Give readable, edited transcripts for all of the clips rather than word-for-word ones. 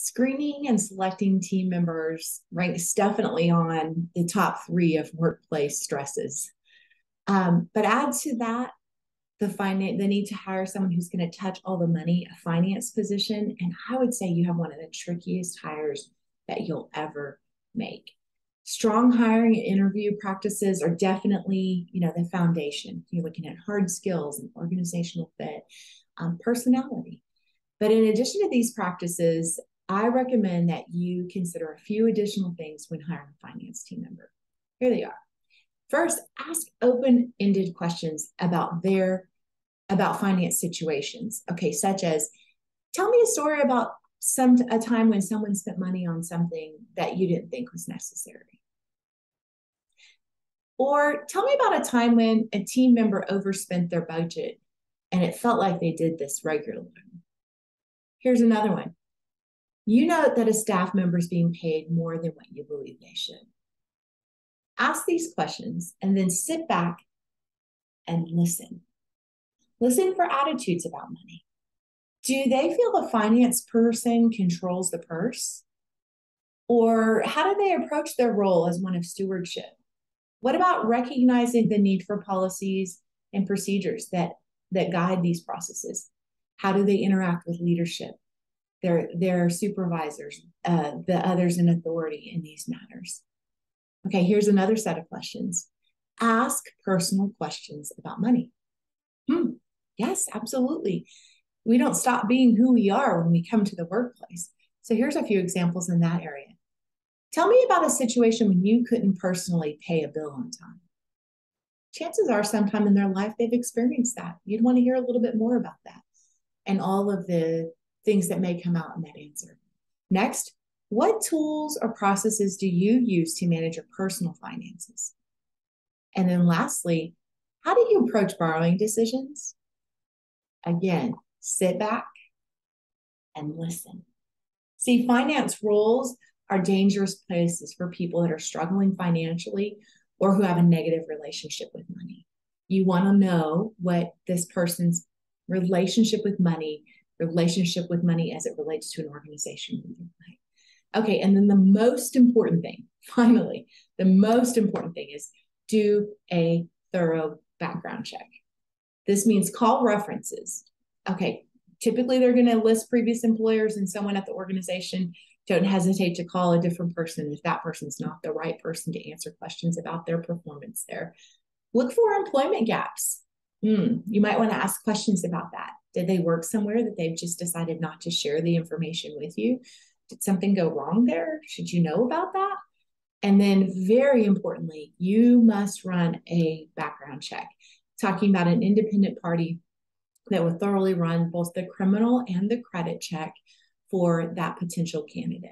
Screening and selecting team members ranks definitely on the top three of workplace stresses. But add to that the need to hire someone who's going to touch all the money, a finance position, and I would say you have one of the trickiest hires that you'll ever make. Strong hiring and interview practices are definitely, the foundation. You're looking at hard skills and organizational fit, personality. But in addition to these practices, I recommend that you consider a few additional things when hiring a finance team member. Here they are. First, ask open-ended questions about finance situations. Okay, such as, tell me a story about a time when someone spent money on something that you didn't think was necessary. Or tell me about a time when a team member overspent their budget and it felt like they did this regularly. Here's another one. You know that a staff member is being paid more than what you believe they should. Ask these questions and then sit back and listen. Listen for attitudes about money. Do they feel the finance person controls the purse? Or how do they approach their role as one of stewardship? What about recognizing the need for policies and procedures that guide these processes? How do they interact with leadership, their supervisors, the others in authority in these matters? Okay, here's another set of questions. Ask personal questions about money. Yes, absolutely. We don't stop being who we are when we come to the workplace. So here's a few examples in that area. Tell me about a situation when you couldn't personally pay a bill on time. Chances are sometime in their life they've experienced that. You'd want to hear a little bit more about that and all of the things that may come out in that answer. Next, what tools or processes do you use to manage your personal finances? And then lastly, how do you approach borrowing decisions? Again, sit back and listen. See, finance roles are dangerous places for people that are struggling financially or who have a negative relationship with money. You want to know what this person's relationship with money as it relates to an organization would look like. Okay, and then the most important thing, finally, the most important thing is do a thorough background check. This means call references. Okay, typically they're going to list previous employers and someone at the organization. Don't hesitate to call a different person if that person's not the right person to answer questions about their performance there. Look for employment gaps. You might want to ask questions about that. Did they work somewhere that they've just decided not to share the information with you? Did something go wrong there? Should you know about that? And then very importantly, you must run a background check. Talking about an independent party that will thoroughly run both the criminal and the credit check for that potential candidate.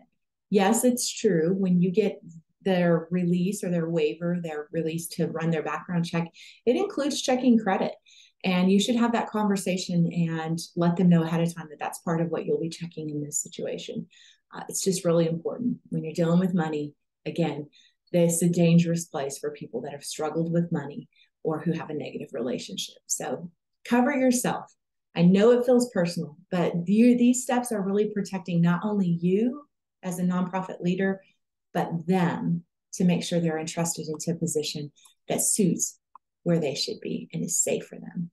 Yes, it's true. When you get their release or their waiver, their release to run their background check, it includes checking credit. And you should have that conversation and let them know ahead of time that that's part of what you'll be checking in this situation. It's just really important. When you're dealing with money, again, this is a dangerous place for people that have struggled with money or who have a negative relationship. So cover yourself. I know it feels personal, but these steps are really protecting not only you as a nonprofit leader, but them to make sure they're entrusted into a position that suits where they should be and is safe for them.